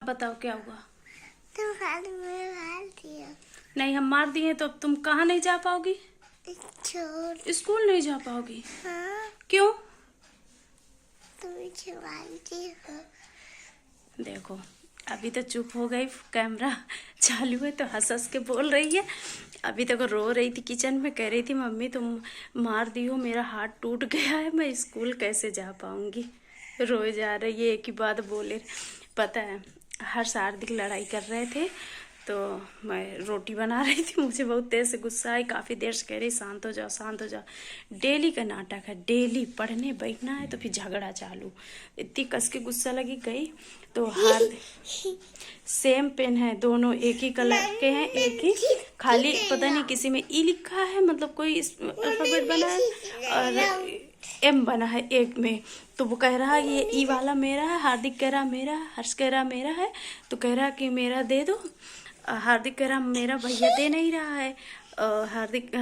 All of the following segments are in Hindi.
बताओ क्या हुआ। तुम हाथ में मार दिया। नहीं, हम मार दिए तो अब तुम कहाँ नहीं जा पाओगी? स्कूल नहीं जा पाओगी? हाँ, क्यों? तुम मारती हो। देखो, अभी तो चुप हो गई, कैमरा चालू है तो हंस हंस के बोल रही है। अभी तक रो रही थी, किचन में कह रही थी मम्मी तुम मार दी हो, मेरा हाथ टूट गया है, मैं स्कूल कैसे जा पाऊंगी। रोए जा रही है, एक ही बात बोले। पता है, हर्ष हार्दिक लड़ाई कर रहे थे तो मैं रोटी बना रही थी, मुझे बहुत तेज से गुस्सा आई। काफ़ी देर से कह रही शांत हो जाओ शांत हो जाओ। डेली का नाटक है, डेली पढ़ने बैठना है तो फिर झगड़ा चालू। इतनी कस के गुस्सा लगी गई तो हार सेम पेन है, दोनों एक ही कलर के हैं, एक ही, खाली पता नहीं किसी में ई लिखा है, मतलब कोई अल्फाबेट बना है और एम बना है एक में। तो वो कह रहा है ये ई वाला मेरा है, हार्दिक कह रहा मेरा है, हर्ष कह रहा मेरा है, तो कह रहा कि मेरा दे दो। हार्दिक कह रहा मेरा भैया दे नहीं रहा है।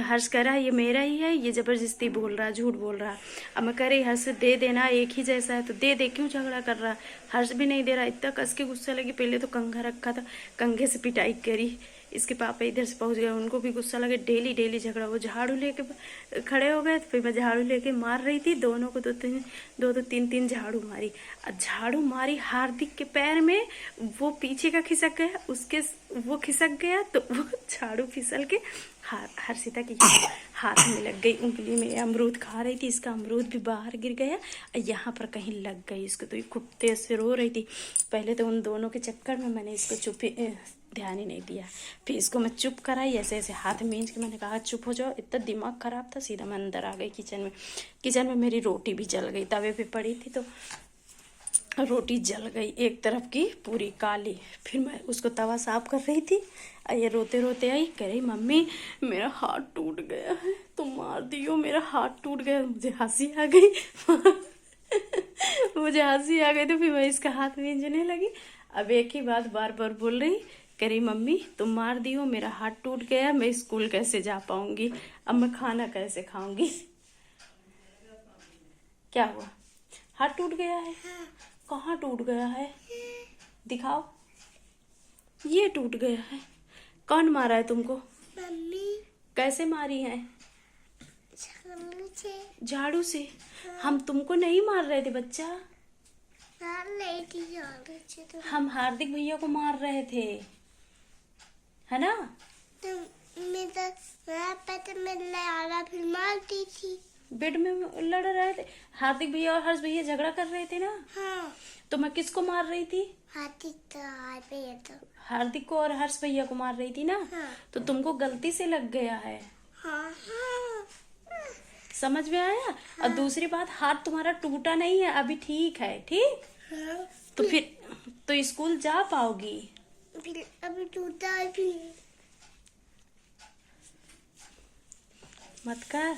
हर्ष कह रहा है ये मेरा ही है, ये जबरदस्ती बोल रहा, झूठ बोल रहा। अब मैं कह रही हर्ष से दे देना, एक ही जैसा है तो दे दे, क्यों झगड़ा कर रहा। हर्ष भी नहीं दे रहा। इतना कस के गुस्सा लगी, पहले तो कंघा रखा था, कंघे से पिटाई करी। इसके पापा इधर से पहुंच गए, उनको भी गुस्सा लगे, डेली डेली झगड़ा। वो झाड़ू लेके खड़े हो गए तो फिर मैं झाड़ू लेके मार रही थी, दोनों को दो तीन तीन झाड़ू मारी। झाड़ू मारी हार्दिक के पैर में, वो पीछे का खिसक गया, उसके वो खिसक गया तो वो झाड़ू फिसल के हर्षिता की हाथ में लग गई, उंगली में। अमरूद खा रही थी, इसका अमरूद भी बाहर गिर गया, यहाँ पर कहीं लग गई इसको, तो ये खूब तेज से रो रही थी। पहले तो उन दोनों के चक्कर में मैंने इसको ध्यान ही नहीं दिया, फिर इसको मैं चुप कराई, ऐसे ऐसे हाथ मींच के मैंने कहा चुप हो जाओ। इतना दिमाग खराब था, सीधा मैं अंदर आ गई किचन में मेरी रोटी भी जल गई, तवे पे पड़ी थी तो रोटी जल गई, एक तरफ की पूरी काली। फिर मैं उसको तवा साफ कर रही थी, ये रोते रोते आई, कह रही मम्मी मेरा हाथ टूट गया है, तुम मार दियो, मेरा हाथ टूट गया। मुझे हंसी आ गई मुझे हंसी आ गई तो फिर मैं इसका हाथ भींजने लगी। अब एक ही बात बार बार बोल रही, कह रही मम्मी तुम मार दियो, मेरा हाथ टूट गया, मैं स्कूल कैसे जा पाऊंगी, अब मैं खाना कैसे खाऊंगी। क्या हुआ, हाथ टूट गया है? कहाँ टूट गया है, दिखाओ। ये टूट गया है। कौन मारा है तुमको? मम्मी। कैसे मारी है? झाड़ू से। हम तुमको नहीं मार रहे थे बच्चा, नहीं थी झाड़ू से तो। हम हार्दिक भैया को मार रहे थे, है ना? मैं फिर मारती थी। बेड में लड़ रहे थे, हार्दिक भैया और हर्ष भैया झगड़ा कर रहे थे ना। हाँ। तो मैं किसको मार रही थी? हार्दिक को और हर्ष भैया को मार रही थी ना। हाँ। तो तुमको गलती से लग गया है। हाँ। हाँ। समझ में आया? हाँ। और दूसरी बात, हाथ तुम्हारा टूटा नहीं है, अभी ठीक है, ठीक। हाँ। तो फिर तो स्कूल जा पाओगी। अभी टूटा भी मत कर,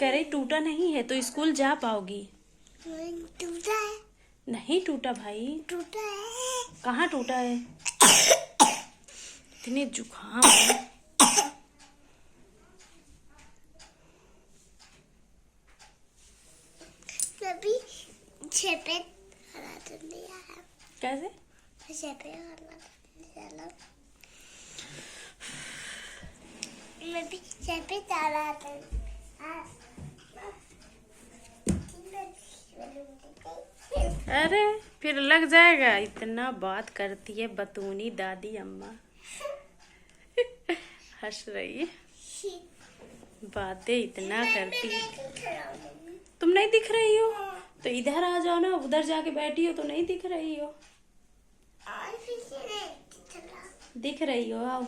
कह रही टूटा नहीं है तो स्कूल जा पाओगी। टूटा है। नहीं टूटा भाई, टूटा है। कहाँ टूटा है? इतने जुकाम है। अभी छेपे हरा तो दिया है। कैसे? छेपे हरा चलो मैं भी छेपे तारा था। अरे फिर लग जाएगा, इतना बात करती है बतूनी दादी अम्मा हंस रही है, बातें इतना करती है। तुम नहीं दिख रही हो तो इधर आ जाओ ना, उधर जाके बैठी हो तो नहीं दिख रही हो। दिख रही हो, आओ।